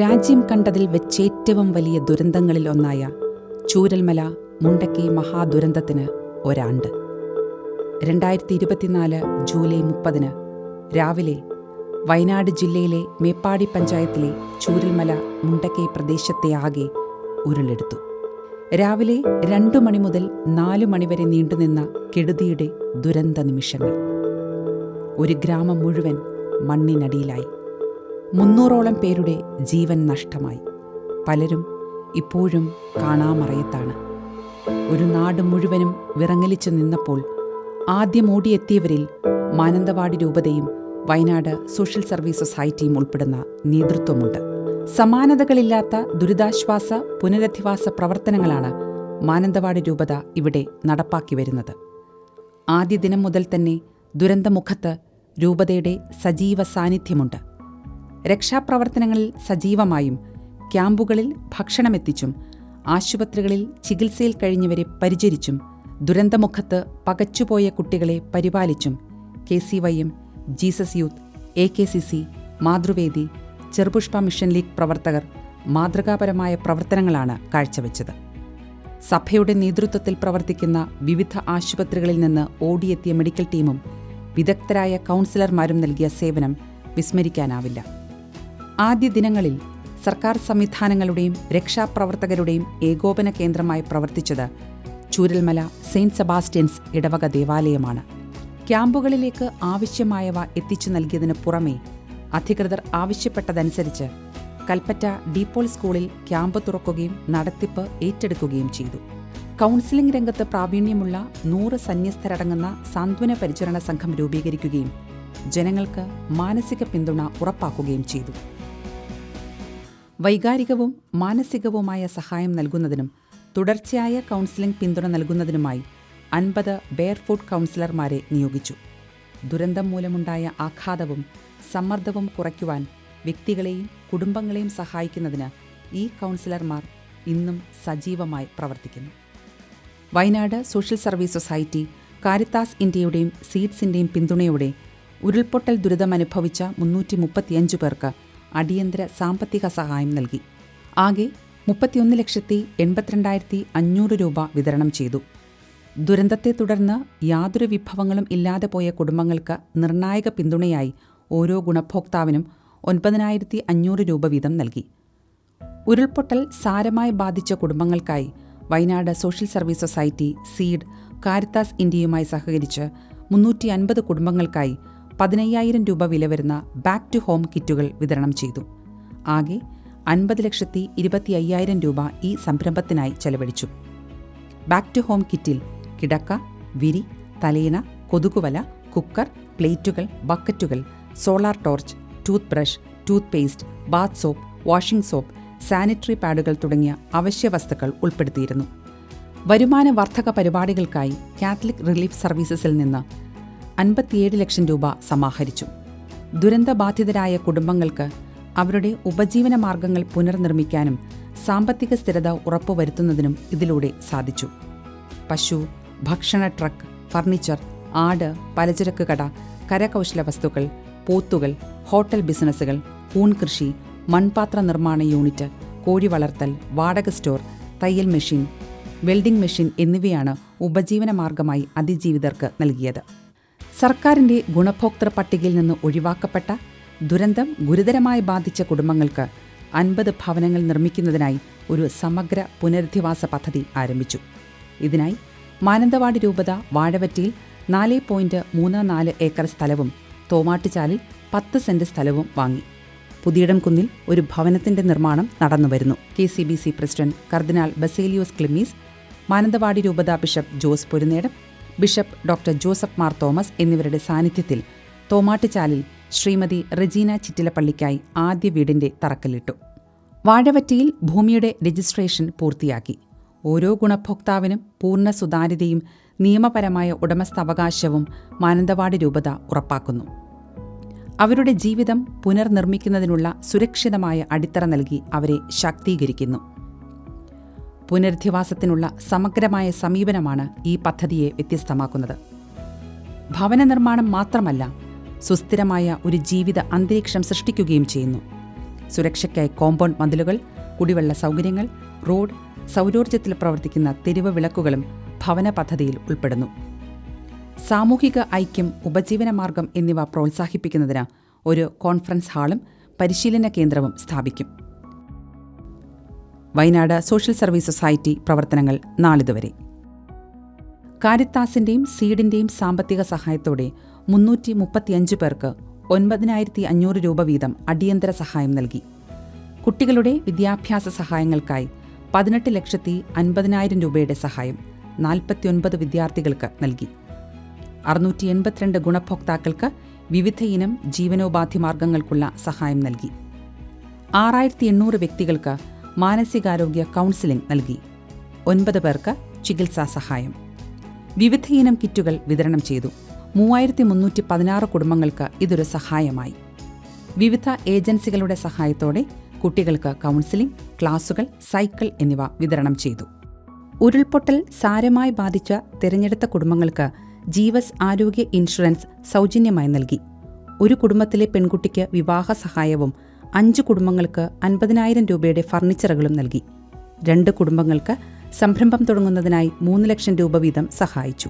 രാജ്യം കണ്ടതിൽ വെച്ചേറ്റവും വലിയ ദുരന്തങ്ങളിൽ ഒന്നായ ചൂരൽമല മുണ്ടക്കൈ മഹാദുരന്തത്തിന് ഒരാണ്ട്. 2024 ജൂലൈ 30 രാവിലെ വയനാട് ജില്ലയിലെ മേപ്പാടി പഞ്ചായത്തിലെ ചൂരൽമല മുണ്ടക്കൈ പ്രദേശത്തെ ആകെ ഉരുളെടുത്തു. രാവിലെ 2 മണി മുതൽ 4 മണി വരെ നീണ്ടുനിന്ന കെടുതിയുടെ ദുരന്ത നിമിഷങ്ങൾ. ഒരു ഗ്രാമം മുഴുവൻ മണ്ണിനടിയിലായി. 300ഓളം പേരുടെ ജീവൻ നഷ്ടമായി. പലരും ഇപ്പോഴും കാണാമറയത്താണ്. ഒരു നാട് മുഴുവനും വിറങ്ങലിച്ചു നിന്നപ്പോൾ ആദ്യം ഓടിയെത്തിയവരിൽ മാനന്തവാടി രൂപതയും വയനാട് സോഷ്യൽ സർവീസ് സൊസൈറ്റിയും ഉൾപ്പെടുന്ന നേതൃത്വമുണ്ട്. സമാനതകളില്ലാത്ത ദുരിതാശ്വാസ പുനരധിവാസ പ്രവർത്തനങ്ങളാണ് മാനന്തവാടി രൂപത ഇവിടെ നടപ്പാക്കി വരുന്നത്. ആദ്യ ദിനം മുതൽ തന്നെ ദുരന്തമുഖത്ത് രൂപതയുടെ സജീവ സാന്നിധ്യമുണ്ട്. രക്ഷാപ്രവർത്തനങ്ങളിൽ സജീവമായും ക്യാമ്പുകളിൽ ഭക്ഷണമെത്തിച്ചും ആശുപത്രികളിൽ ചികിത്സയിൽ കഴിഞ്ഞവരെ പരിചരിച്ചും ദുരന്തമുഖത്ത് പകച്ചുപോയ കുട്ടികളെ പരിപാലിച്ചും KCYM, Jesus youth, AKCC, Mathruvedi, Cherupushpa mission league പ്രവർത്തകർ മാതൃകാപരമായ പ്രവർത്തനങ്ങളാണ് കാഴ്ചവെച്ചത്. സഭയുടെ നേതൃത്വത്തിൽ പ്രവർത്തിക്കുന്ന വിവിധ ആശുപത്രികളിൽ നിന്ന് ഓടിയെത്തിയ മെഡിക്കൽ ടീമും വിദഗ്ധരായ കൗൺസിലർമാരും നൽകിയ സേവനം വിസ്മരിക്കാനാവില്ല. ആദ്യ ദിനങ്ങളിൽ സർക്കാർ സംവിധാനങ്ങളുടെയും രക്ഷാപ്രവർത്തകരുടെയും ഏകോപന കേന്ദ്രമായി പ്രവർത്തിച്ചത് ചൂരൽമല സെയിന്റ് സെബാസ്റ്റ്യൻസ് ഇടവക ദേവാലയമാണ്. ക്യാമ്പുകളിലേക്ക് ആവശ്യമായവ എത്തിച്ചു നൽകിയതിനു പുറമെ അധികൃതർ ആവശ്യപ്പെട്ടതനുസരിച്ച് കൽപ്പറ്റ ഡീപോൾ സ്കൂളിൽ ക്യാമ്പ് തുറക്കുകയും നടത്തിപ്പ് ഏറ്റെടുക്കുകയും ചെയ്തു. കൗൺസിലിംഗ് രംഗത്ത് പ്രാവീണ്യമുള്ള 100 സന്യസ്തരടങ്ങുന്ന സാന്ത്വന പരിചരണ സംഘം രൂപീകരിക്കുകയും ജനങ്ങൾക്ക് മാനസിക പിന്തുണ ഉറപ്പാക്കുകയും ചെയ്തു. വൈകാരികവും മാനസികവുമായ സഹായം നൽകുന്നതിനും തുടർച്ചയായ കൗൺസിലിംഗ് പിന്തുണ നൽകുന്നതിനുമായി 50 ബെയർഫുട്ട് കൗൺസിലർമാരെ നിയോഗിച്ചു. ദുരന്തം മൂലമുണ്ടായ ആഘാതവും സമ്മർദ്ദവും കുറയ്ക്കുവാൻ വ്യക്തികളെയും കുടുംബങ്ങളെയും സഹായിക്കുന്നതിന് ഈ കൗൺസിലർമാർ ഇന്നും സജീവമായി പ്രവർത്തിക്കുന്നു. Wayanad social service society, Caritas ഇന്ത്യയുടെയും സീഡ്സിൻ്റെയും പിന്തുണയോടെ ഉരുൾപൊട്ടൽ ദുരിതമനുഭവിച്ച 335 പേർക്ക് അടിയന്തര സാമ്പത്തിക സഹായം നൽകി. ആകെ 31,82,500 രൂപ വിതരണം ചെയ്തു. ദുരന്തത്തെ തുടർന്ന് യാതൊരു വിഭവങ്ങളും ഇല്ലാതെ പോയ കുടുംബങ്ങൾക്ക് നിർണായക പിന്തുണയായി ഓരോ ഗുണഭോക്താവിനും 9,500 രൂപ വീതം നൽകി. ഉരുൾപൊട്ടൽ സാരമായി ബാധിച്ച കുടുംബങ്ങൾക്കായി Wayanad social service society, seed, Caritas ഇന്ത്യയുമായി സഹകരിച്ച് 350 കുടുംബങ്ങൾക്കായി 15,000 രൂപ വില വരുന്ന ബാക്ക് ടു ഹോം കിറ്റുകൾ വിതരണം ചെയ്തു. ആകെ 50,25,000 രൂപ ഈ സംരംഭത്തിനായി ചെലവഴിച്ചു. ബാക്ക് ടു ഹോം കിറ്റിൽ കിടക്ക, വിരി, തലയിണ, കൊതുകുവല, കുക്കർ, പ്ലേറ്റുകൾ, ബക്കറ്റുകൾ, solar torch, toothbrush, toothpaste, bath soap, washing soap, sanitary പാഡുകൾ തുടങ്ങിയ അവശ്യ വസ്തുക്കൾ ഉൾപ്പെടുത്തിയിരുന്നു. വരുമാന വർധക പരിപാടികൾക്കായി കാത്തലിക് റിലീഫ് സർവീസസിൽ നിന്ന് 57 ലക്ഷം രൂപ സമാഹരിച്ചു. ദുരന്തബാധിതരായ കുടുംബങ്ങൾക്ക് അവരുടെ ഉപജീവന മാർഗങ്ങൾ പുനർനിർമ്മിക്കാനും സാമ്പത്തിക സ്ഥിരത ഉറപ്പുവരുത്തുന്നതിനും ഇതിലൂടെ സാധിച്ചു. പശു, ഭക്ഷണ ട്രക്ക്, ഫർണിച്ചർ, ആട്, പലചരക്ക് കട, കരകൗശല വസ്തുക്കൾ, പോത്തുകൾ, ഹോട്ടൽ ബിസിനസ്സുകൾ, കൂൺ കൃഷി, മൺപാത്ര നിർമ്മാണ യൂണിറ്റ്, കോഴി വളർത്തൽ, വാടക സ്റ്റോർ, തയ്യൽ മെഷീൻ, വെൽഡിംഗ് മെഷീൻ എന്നിവയാണ് ഉപജീവന മാർഗമായി അതിജീവിതർക്ക് നൽകിയത്. സർക്കാരിൻ്റെ ഗുണഭോക്തൃ പട്ടികയിൽ നിന്ന് ഒഴിവാക്കപ്പെട്ട ദുരന്തം ഗുരുതരമായി ബാധിച്ച കുടുംബങ്ങൾക്ക് 50 ഭവനങ്ങൾ നിർമ്മിക്കുന്നതിനായി ഒരു സമഗ്ര പുനരധിവാസ പദ്ധതി ആരംഭിച്ചു. ഇതിനായി മാനന്തവാടി രൂപത വാഴവറ്റിയിൽ 4.34 ഏക്കർ സ്ഥലവും തോമാട്ടുചാലിൽ 10 സെന്റ് സ്ഥലവും വാങ്ങി. പുതിയിടംകുന്നിൽ ഒരു ഭവനത്തിന്റെ നിർമ്മാണം നടന്നുവരുന്നു. KCBC പ്രസിഡന്റ് കർദിനാൾ ബസേലിയോസ് ക്ലിമീസ്, മാനന്തവാടി രൂപത bishop Jose Porunnedam, bishop doctor Joseph Mar Thomas എന്നിവരുടെ സാന്നിധ്യത്തിൽ തോമാട്ടുചാലിൽ ശ്രീമതി റെജീന ചിറ്റിലപ്പള്ളിക്കായി ആദ്യ വീടിന്റെ തറക്കല്ലിട്ടു. വാഴവറ്റിയിൽ ഭൂമിയുടെ രജിസ്ട്രേഷൻ പൂർത്തിയാക്കി. ഓരോ ഗുണഭോക്താവിനും പൂർണ്ണ സുതാര്യതയും നിയമപരമായ ഉടമസ്ഥാവകാശവും മാനന്തവാടി രൂപത ഉറപ്പാക്കുന്നു. അവരുടെ ജീവിതം പുനർനിർമ്മിക്കുന്നതിനുള്ള സുരക്ഷിതമായ അടിത്തറ നൽകി അവരെ ശാക്തീകരിക്കുന്നു. പുനരധിവാസത്തിനുള്ള സമഗ്രമായ സമീപനമാണ് ഈ പദ്ധതിയെ വ്യത്യസ്തമാക്കുന്നത്. ഭവന നിർമ്മാണം മാത്രമല്ല, സുസ്ഥിരമായ ഒരു ജീവിത അന്തരീക്ഷം സൃഷ്ടിക്കുകയും ചെയ്യുന്നു. സുരക്ഷയ്ക്കായി കോമ്പൗണ്ട് മതിലുകൾ, കുടിവെള്ള സൗകര്യങ്ങൾ, റോഡ്, സൗരോർജ്ജത്തിൽ പ്രവർത്തിക്കുന്ന തെരുവ് വിളക്കുകളും ഭവന പദ്ധതിയിൽ ഉൾപ്പെടുന്നു. സാമൂഹിക ഐക്യം, ഉപജീവനമാർഗം എന്നിവ പ്രോത്സാഹിപ്പിക്കുന്നതിന് ഒരു കോൺഫറൻസ് ഹാളും പരിശീലന കേന്ദ്രവും സ്ഥാപിക്കും. വയനാട് സോഷ്യൽ സർവീസ് സൊസൈറ്റി പ്രവർത്തനങ്ങൾ നാളിതുവരെ. കാരിത്താസിന്റെയും സീഡിന്റെയും സാമ്പത്തിക സഹായത്തോടെ 335 പേർക്ക് 9,500 രൂപ വീതം അടിയന്തര സഹായം നൽകി. കുട്ടികളുടെ വിദ്യാഭ്യാസ സഹായങ്ങൾക്കായി 18,50,000 രൂപയുടെ സഹായം 49 വിദ്യാർത്ഥികൾക്ക് നൽകി. 682 ഗുണഭോക്താക്കൾക്ക് വിവിധയിനം ജീവനോപാധി മാർഗങ്ങൾക്കുള്ള സഹായം നൽകി. 6,800 വ്യക്തികൾക്ക് മാനസികാരോഗ്യ കൗൺസിലിംഗ് നൽകി. 9 പേർക്ക് ചികിത്സാ സഹായം. വിവിധയിനം കിറ്റുകൾ വിതരണം ചെയ്തു. 3,316 കുടുംബങ്ങൾക്ക് ഇതൊരു സഹായമായി. വിവിധ ഏജൻസികളുടെ സഹായത്തോടെ കുട്ടികൾക്ക് കൗൺസിലിംഗ്, ക്ലാസുകൾ, സൈക്കിൾ എന്നിവ വിതരണം ചെയ്തു. ഉരുൾപൊട്ടൽ സാരമായി ബാധിച്ച തിരഞ്ഞെടുത്ത കുടുംബങ്ങൾക്ക് ജീവസ് ആരോഗ്യ ഇൻഷുറൻസ് സൗജന്യമായി നൽകി. ഒരു കുടുംബത്തിലെ പെൺകുട്ടിക്ക് വിവാഹ സഹായവും 5 കുടുംബങ്ങൾക്ക് 50,000 രൂപയുടെ ഫർണിച്ചറുകളും നൽകി. 2 കുടുംബങ്ങൾക്ക് സംരംഭം തുടങ്ങുന്നതിനായി 3 ലക്ഷം രൂപ വീതം സഹായിച്ചു.